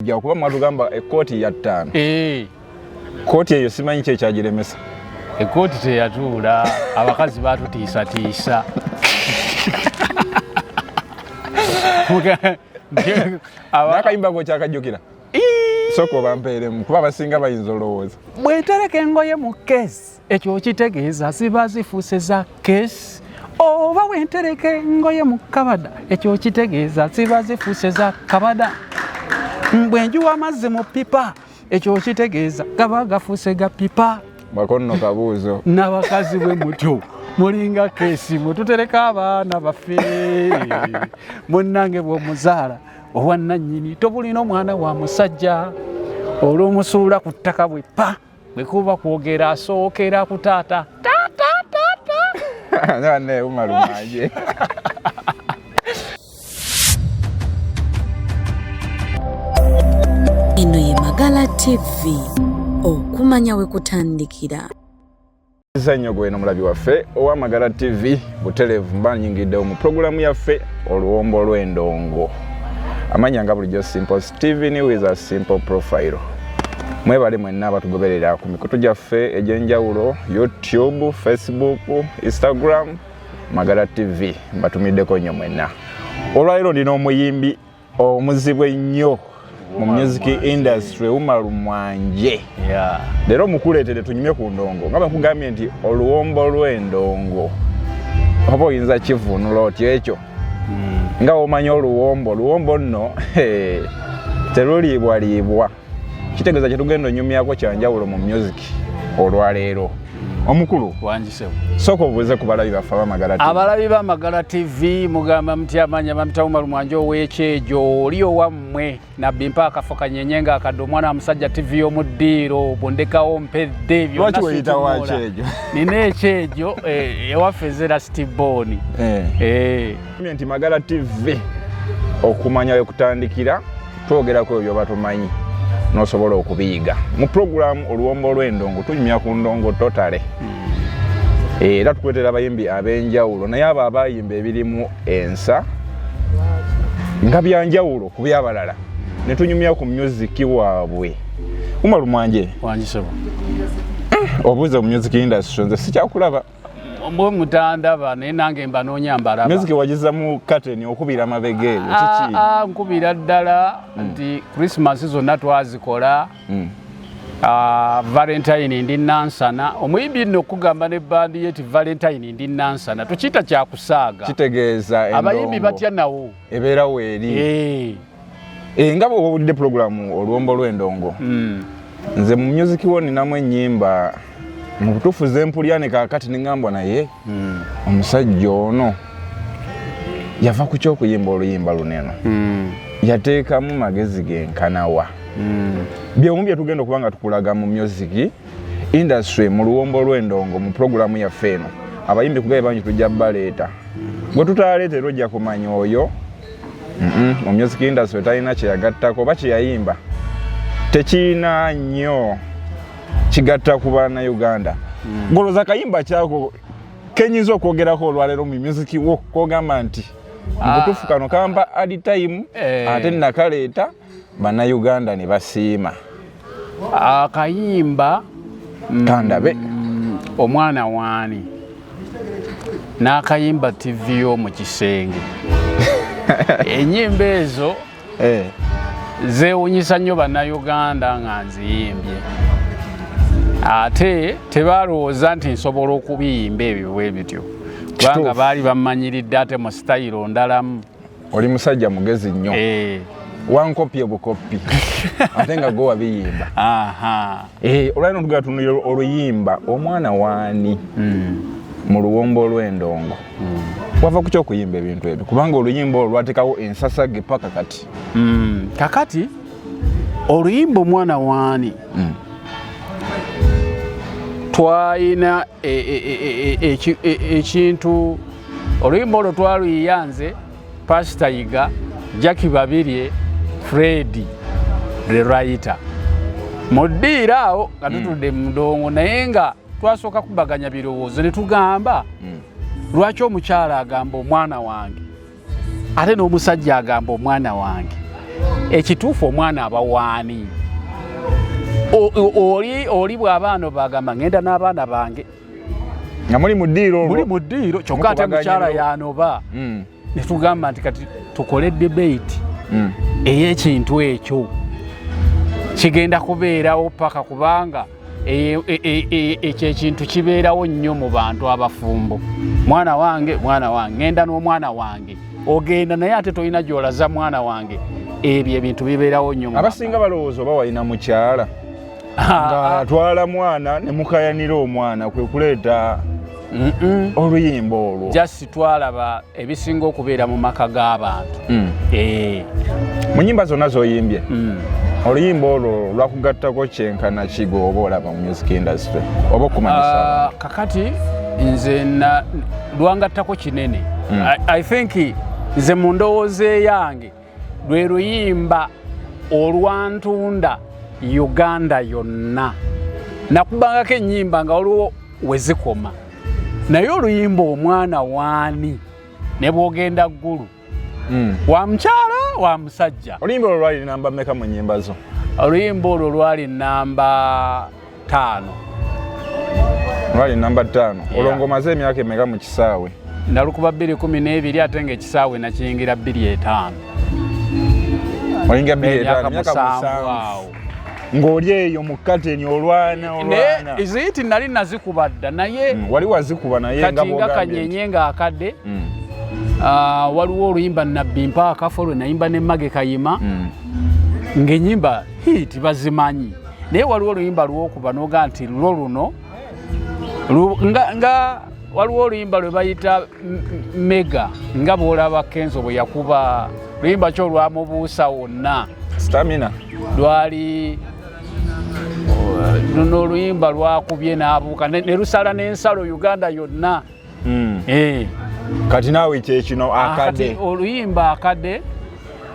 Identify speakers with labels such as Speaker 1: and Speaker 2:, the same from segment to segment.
Speaker 1: Ya kuba mwatugamba ekkooti ya 5. Kooti eyo simanyi kye kyagiremesa.
Speaker 2: Ekkooti teyatuula abakazi batutiisatiisa.
Speaker 1: N'akayimba ko kyakajjukira. Soko bampeeremu kuba abasinga bayinza olowooza.
Speaker 2: Bwetereka engoye mu keesi ekyo kitegeeza ziba zifuuse za keesi. Oba bwentereka engoye mu kabada ekyo kitegeeza ziba zifuuse za kabada. Bwenjuwa amazzi mu pipa ekyo kitegeeza gaba gafuuse ga pipa.
Speaker 1: Bakonno kabuuzo.
Speaker 2: N'abakazi bwe mutyo mulinga keesi mwe tutereka abaana baffe. Munnange bw'omuzaala owannannyini tobulina omwana wa musajja olw'omusuula ku ttaka bwe pa bwe kuba kwogera asookera ku taata.
Speaker 1: Nane umalumanje.
Speaker 3: Eno ye Magala TV, okumanya we kutandikira.
Speaker 1: Zanyo gweno mulabi waffe owa Magala TV butelevu mbanyingidde mu programu yaffe oluwombo lw'endongo. Amanya nga bulijjo Simple Steven with a simple profile. Mwebale mwenna abatugoberera ku mikutu gyaffe egy'enjawulo YouTube, Facebook, Instagram, Magala TV mbatumiddeko nnyo mwenna. Olwaliro ndina omuyimbi omuzibu ennyo mu music industry Umalumwanje. Leero mukuleetedde tunyumye ku ndongo nga bakugambye nti oluwombo lw'endongo. Oba oyinza kivunula otyo ekyo nga omanya oluwombo nno teruliibwaliibwa. Kitegeeza kyetugenda onyumyako kyanjawulo mu music olwaleero. Omukulu
Speaker 2: wanjisewo
Speaker 1: soko obuuze ku balabi baffe ab'Amagala TV.
Speaker 2: Abalabi ba Magala TV mugamba mutya amanya bamutamu Umalumwanje ow'ekyejo oli owammwe nabbi mpa akafo kanyenyenga akadde omwana musajja TV y'omuddiiro bondekawo mpedde ebyo.
Speaker 1: Lwaki weyita wa kyejo?
Speaker 2: Nina ekyejo ewaffe zera Stiboni.
Speaker 1: Nti Magala TV okumanya we kutandikira twogerako ebyo batumanyi nosobola okubiyiga mu program oluwombo lw'endongo tunyumya ku ndongo totale. Era tukwetera abayimbi ab'enjawulo naye abo abayimba ebirimu ensa nga byanjawulo ku byabalala ne tunyumya ku music waabwe. Umalumwanje
Speaker 2: wanjisewo
Speaker 1: obuuze mu music industry nze sikyakulaba
Speaker 2: mbwe mutandaba naye nange mba noonyambalaba.
Speaker 1: Music wagiza mu curtain okubira amabega eyo kiki?
Speaker 2: Nkubira ddala nti Christmas zonna twazikola. Valentine ndi Nansana omuyimbi nno okugamba ne bandi yeti Valentine ndi Nansana tukiyita kyakusaaga.
Speaker 1: Kitegeeza endongo
Speaker 2: abayimbi batya nawo
Speaker 1: ebeerawo eri. Nga bw'owulidde programu oluwombo lw'endongo nze mu music wo ninamu ennyimba mu butuufu zempulya kaakati ningambwa naye omusajja ono yava ku kyokuyimba oluyimba luneno yateekamu magezi genkanawa. Byemu bye tugenda okuba nga tukulaga mu music industry mu luwombo lw'endongo mu programu yaffe eno abayimbi kugabe bangi tujja baleeta gwe tutaleetera ojja kumanya oyo mu music industry talina kyeyagattako oba kyeyayimba tekirina nnyo kigatta ku Bannayuganda. Goloza kayimba kyako kenyinza okwogerako olwaleero mu music wo kogamba nti mubutuufu kano kamba adi time ate nakaleeta Bannayuganda ne basiima
Speaker 2: akayimba
Speaker 1: kandabe
Speaker 2: omwana waani n'akayimba TV yo mu kisenge. Ennyimba ezo zeewunyisa nnyo Bannayuganda nga nziyimbye ate tebalowooza nti nsobola okubiyimba ebyo bwe bityo kubanga baali bammanyiridde ate mu sitayiro ndalamu.
Speaker 1: Oli musajja mugezi nnyo. Wankopye bukopi ate nga gwe wabiyimba. Olwalino tugenda tutunulira oluyimba omwana waani mu luwombo lw'endongo. Wava ku kyokuyimba ebintu ebyo kubanga oluyimba olwo lwateekawo ensasage paka kati.
Speaker 2: Kakati oluyimba omwana waani twalina ekintu oluyimba olwo twaluyiyanze Pastor Yiga, Jackie Babirye, Freddy the writer. Muddiira awo nga tutudde mu ndongo naye nga twasooka kubaganya birowoozo ne tugamba lwaki omukyala agamba omwana wange ate n'omusajja agamba omwana wange. ekituufu omwana abawaani oli bw'abaana bagamba ngenda n'abaana bange
Speaker 1: nga muli mu
Speaker 2: ddiiro kyokka ate mukyala yanoba ne tugamba nti kati tukole debate ey'ekintu ekyo kigenda kubeerawo paka kubanga ekyo ekintu kibeerawo nnyo mu bantu abafumbo. Mwana wange ngenda n'omwana wange ogenda naye ate tolina gy'olaza mwana wange, ebyo ebintu bibeerawo nnyo.
Speaker 1: Abasinga balowooza oba walina mukyala ng'atwala mwana ne mukayanira omwana kwe kuleeta oluyimba olwo.
Speaker 2: Jasi twalaba ebisinga okubeera mu maka g'abantu.
Speaker 1: Mu nnyimba zonna z'oyimbye oluyimba olwo lwakugattako kyenkana kigo oba olaba mu music industry oba okumanyisa?
Speaker 2: Kakati nze lwangattako kinene. I think nze mu ndowooza yange lwe luyimba olwantunda Uganda yonna. Nakubangako ennyimba nga waliwo we zikoma, naye oluyimba omwana waani ne bw'ogenda ggulu wa mukyala wa musajja.
Speaker 1: Oluyimba olwo lwali namba mmeka mu nnyimba zo?
Speaker 2: Oluyimba olwo lwali namba 5.
Speaker 1: Lwali namba 5. Olwo ng'omaze emyaka emeka mu kisaawe?
Speaker 2: Nalukuba 2012 ate ng'ekisaawe nakiyingira 2005.
Speaker 1: Oyingira 2005 myaka 7 ng'oli eyo mu kateni olwana.
Speaker 2: Iziyiti nali nazikuba dda naye
Speaker 1: wali wazikuba naye nga
Speaker 2: bw'ogambye kati nga kanyenye ng'akadde. Waliwo oluyimba Nabbi Mpa Akafo lwe nayimba ne Mage Kayima ng'ennyimba tibazimanyi, naye waliwo oluyimba lw'okuba n'oga nti lwo luno nga waliwo oluyimba lwe bayita Mega nga bw'olaba Kenzo bwe yakuba oluyimba kyo lwamubuusa wonna.
Speaker 1: Stamina
Speaker 2: lwali luno oluyimba lwakubye n'abuuka ne lusala n'ensalo Uganda yonna.
Speaker 1: Kati naawe kyekino akadde
Speaker 2: oluyimba akadde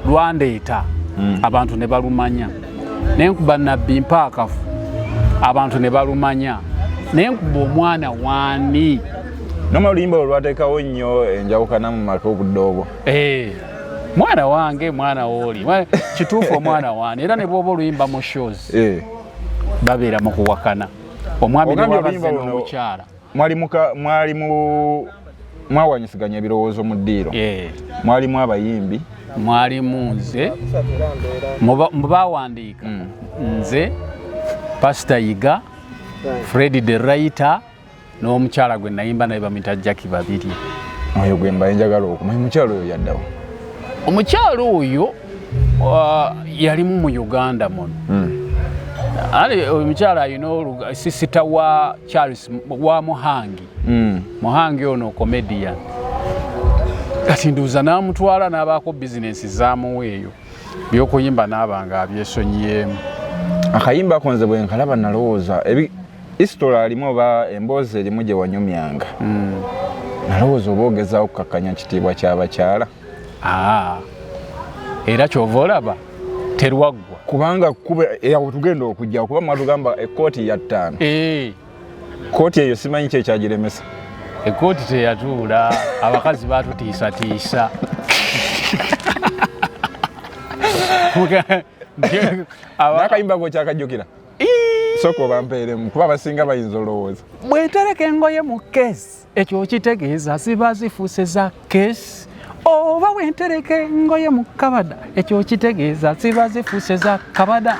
Speaker 2: lwandeeta abantu ne balumanya, nenkuba Nabbi Mpa Akafo abantu ne balumanya, nenkuba omwana waani.
Speaker 1: Noma oluyimba olwateekawo nnyo enjawukana mu maka obudde obwo?
Speaker 2: Mwana wange mwana wooli kituufu omwana waani, era ne bw'oba oluyimba mu shows babeera mu kuwakana. Omwami newabaze n'omukyala mwawanyisiganya ebirowoozo mu ddiiro? Mwalimu abayimbi? Mwalimu nze mu baawandiika nze, Pastor Yiga, Fred the Writer n'omukyala gwe nayimba naye bamuyita Jackie Babiri.
Speaker 1: Oyo gwe mba njagala okumanya omukyala oyo yaddawo?
Speaker 2: Omukyala oyo yalimu mu Uganda muno. Omukyala alina sisita wa Charles wa Muhangi. Muhangi ono comedian. Kati nduuza n'amutwala n'abaako bizinensi zaamuweeyo by'okuyimba n'abanga abyesonyiyeemu.
Speaker 1: Akayimba ako nze bwe nkalaba nalowooza history alimu oba emboozi erimu gye wanyumyanga. Nalowooza oba ogezaako okukakkanya kitiibwa ky'abakyala.
Speaker 2: Era kyova olaba terwaggwa
Speaker 1: kubanga tugenda okujja kuba mwatugamba ekkooti ya 5. Kkooti eyo simanyi kye kyagiremesa.
Speaker 2: Ekkooti teyatuula, abakazi baatutiisatiisa.
Speaker 1: N'akayimba ko kyakajjukira? Sooka obampeeremu kuba abasinga bayinza olowooza.
Speaker 2: Bw'etereka engoye mu keesi ekyo okitegeeza ziba zifuuse za keesi, oba bw'entereka engoye mu kabada ekyo okitegeeza ziba zifuuse za kabada.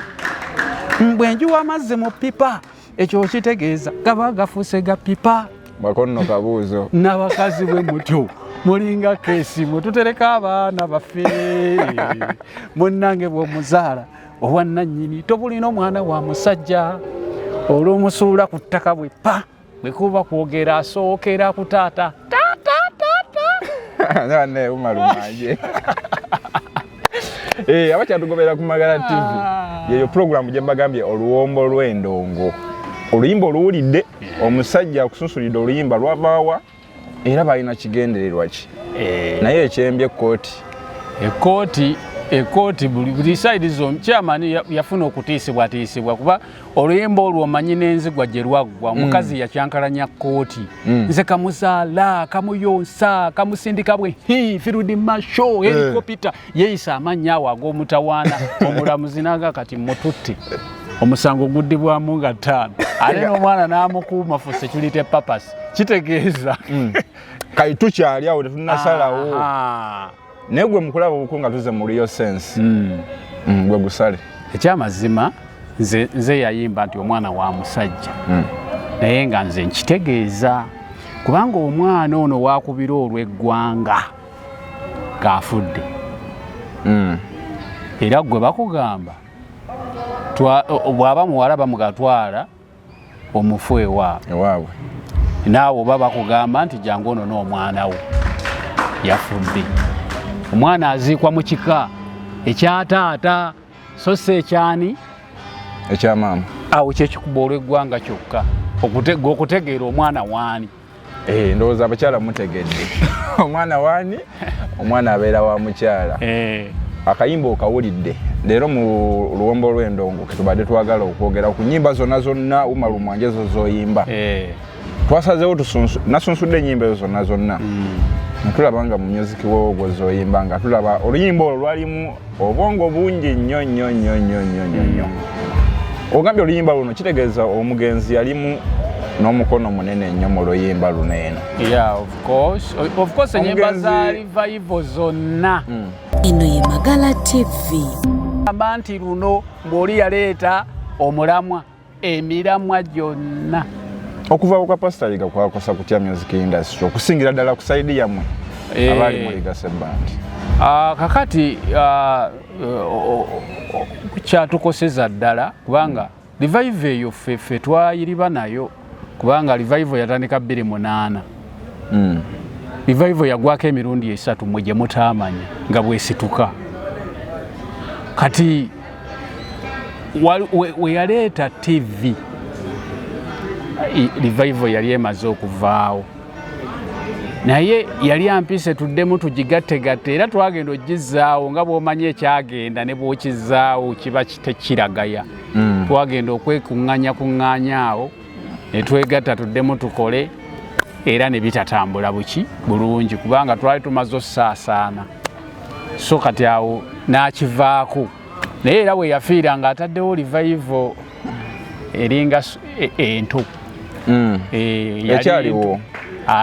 Speaker 2: Bw'enjuwa amazzi mu pipa ekyo okitegeeza gaba gafuuse ga pipa.
Speaker 1: Bakonno kabuuzo.
Speaker 2: N'abakazi bwe mutyo mulinga keesi mwe tutereka abaana baffe. Munnange bw'omuzaala owa nannyini tobulina omwana wa musajja olw'omusuula ku ttaka bwe pa bwe kuba kwogera asookera ku taata.
Speaker 1: Nane umalumanje. Abakyatugobera ku Magala TV yeyo program gye mbagambye oluwombo lw'endongo. Oluyimba oluwulidde omusajja akususulidde oluyimba lwabaawa era balina kigendererwa ki? Naye ekyembye ekkooti.
Speaker 2: Ekkooti ekooti buli side zo chairman yafuna okutiisibwa kuba oluyimba olwo omanyi n'enzigwa gye lwaggwa omukazi yakyankalanya kooti nze kamuzaala kamuyonsa kamusindika bwe firudi masho helikopita yeeyisa amannya awo ag'omutawaana omulamuzi naga kati mututte omusango guddibwamu nga 5 ate n'omwana n'amukuuma for security purpose kitegeeza
Speaker 1: kati tukyali awo tetunnasalawo naye gwe mukulaba obuku nga tuze mu real sense gwe gusale
Speaker 2: ekyamazima nze yayimba nti omwana wa musajja naye nga nze nkitegeeza kubanga omwana ono wakubira olw'eggwanga ng'afudde era gwe bakugamba bw'aba muwala bamugatwala omufu ewaabwe naawe oba bakugamba nti jangu ono n'omwana wo yafudde omwana aziikwa mu kika ekya taata so si ekyani
Speaker 1: ekyamaama
Speaker 2: awo kyekikuba olw'eggwanga kyokka okutegeera omwana waani
Speaker 1: ndowooza abakyala mutegedde omwana waani omwana abeera wa mukyala akayimba okawulidde leero mu luwombo lw'endongo ketubadde twagala okwogera ku nnyimba zonna umaru mwanje zo zoyimba twasazeewo nasunsudde ennyimba ezo zonna netulaba nga mu music wo zoyimba nga tulaba oluyimba olwo lwalimu obwongo bungi nnyo ogambye oluyimba luno kitegeeza omugenzi yalimu n'omukono munene nnyo mu luyimba luno eno
Speaker 2: of course ennyimba za revival zonna
Speaker 3: eno ye Magala TV
Speaker 2: amba nti luno ng'oli yaleeta omulamwa emiramwa gyonna
Speaker 1: okuva ku kapasitaliga kwakosa kutya music industry okusingira ddala ku saidi yammwe abali mu Legacy Band
Speaker 2: kakati kyatukoseza ddala kubanga revival eyo ffe twayiriba nayo kubanga revival yatandika 2008 revival yagwako emirundi 3 mwe gye mutaamanya nga bwesituka kati we yaleeta TV revival yali emaze okuvaawo naye yali ampise tuddemu tugigattegatte era twagenda ogizaawo nga bw'omanyi ekyagenda ne bw'okizaawo kiba tekiragaya twagenda okwekuŋŋanya awo ne twegatta tuddemu tukole era ne bitatambula bulungi kubanga twali tumaze ossaasaana so kati awo n'akivaako naye era bwe yafiira nga ataddewo revival eringa ento
Speaker 1: ekyaliwo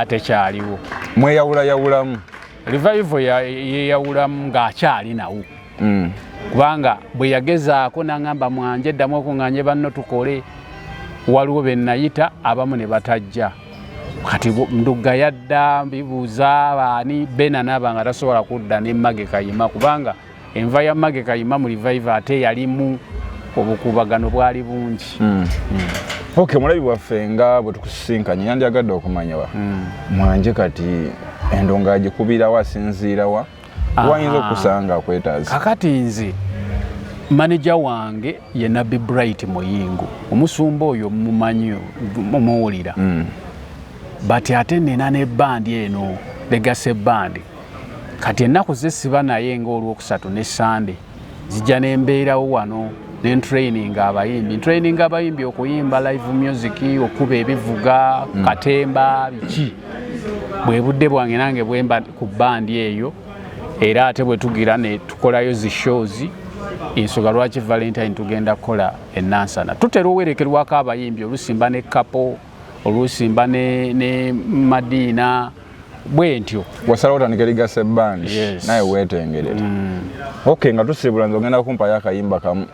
Speaker 2: tekyaliwo
Speaker 1: mweyawulayawulamu
Speaker 2: revival yeyawulamu ng'akyali nawo kubanga bwe yagezaako n'aŋŋamba mwanje eddamu okuŋŋanye banno tukole waliwo be nayita abamu ne batajja kati ndugga yadda mbibuuza baani bena naaba nga tasobola kudda ne Mage Kayima kubanga enva ya Mage Kayima mu revival ate yalimu obukubagano bwali bungi
Speaker 1: Okay, mulabi waffe nga bwe tukusinkanye yandyagadde okumanyawa mwanje kati endonga agikubirawo asinziirawa wayinza okusanga akwetaaza
Speaker 2: kakati nze manager wange ye Nabbi Bright Muyingo omusumba oyo mumanyi mumuwulira bati ate nina ne bandi eno Legacy Band kati ennaku ze siba naye ng'olwokusatu ne Sunday zijja nembeerawo wano training abayimbi okuyimba live music okuba ebivuga katemba biki bwe budde bwange nange bwemba ku bandi eyo era ate bwe tugira ne tukolayo zi shows ensonga lwaki Valentine tugenda kukola enansana tutera owerekerwako abayimbi olusimba ne Kapo olusimba ne Madina bwentyo
Speaker 1: wasala otandika Legacy Band naye weetengerera okay nga tusibula nze ogenda kumpayo akayimba kamu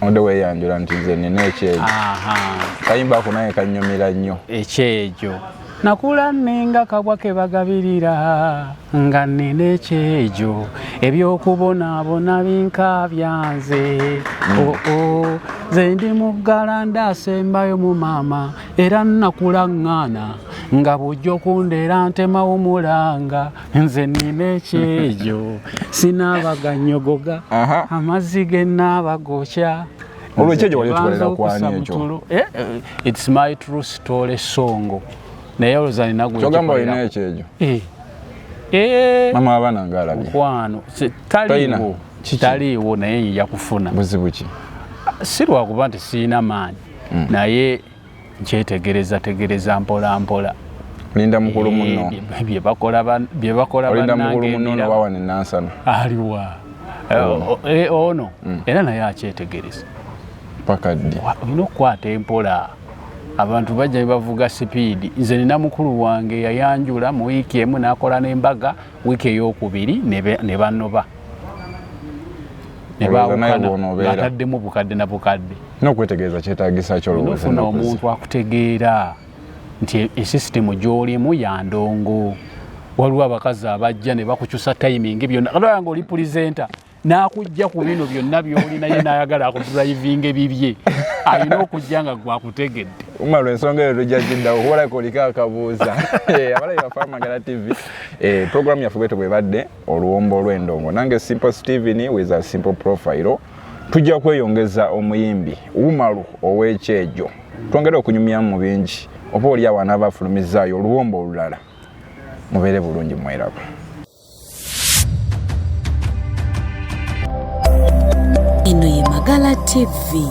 Speaker 1: ode weeyanjula nti nze nina ekyejo kayimba ako naye kannyumira nnyo
Speaker 2: ekyejo nakula nenga kabwa ke bagabirira nga nina ekyejo ebyokubonaabona binka byanze ze ndi muggala ndasembayo mu maama era nakula ŋŋaana nga bujja okundera ntemawo mulanga nze nina ekyejo sinaabaganyogoga amazzi ge naabagokya
Speaker 1: olwekyejo wali otukolera kwani ekyo
Speaker 2: it's my true story songo naye olozani nagwe
Speaker 1: kyogamba olina ekyejo mama abana ngalabye
Speaker 2: mukwano taliiwo naye yakufuna
Speaker 1: buzibu ki
Speaker 2: si lwakuba nti siina maanyi naye nkyetegereza mpola
Speaker 1: linda mukulu muno
Speaker 2: bye bakola
Speaker 1: olinda mukulu muno wawane nansana
Speaker 2: aliwa ono era naye akyetegereza
Speaker 1: paka ddi
Speaker 2: olina okukwata empola abantu bajja ne bavuga sipiidi nze nina mukulu wange yayanjula mu wiiki emu n'akola n'embaga wiiki ey'okubiri ne banoba ne baawukana ataddemu bukadde na bukadde
Speaker 1: n'okwetegereza kyetaagisa
Speaker 2: kyolowooza omuntu akutegeera nti esisitemu gy'olimu ya ndongo waliwo abakazi abajja ne bakukyusa tayimingi byonna katoya nga oli pulizenta n'akujja ku bino byonna by'oli naye n'ayagala akudrivinga ebibye alina okujja nga gwakutegedde
Speaker 1: umalo ensonga eyo tojagiddawo kubalako oliko akabuuza abalabi bafe Amagala TV programu yaffe bwetyo bwebadde oluwombo olw'endongo nange Simple Steven with a simple profile tujja kweyongeza omuyimbi Umaru ow'ekyejo twongere okunyumyamu mu bingi oba oli awo anaaba afulumizaayo oluwombo olulala mubeere bulungi mweraba
Speaker 3: eno ye Magala TV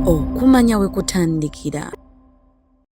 Speaker 3: okumanya we kutandikira.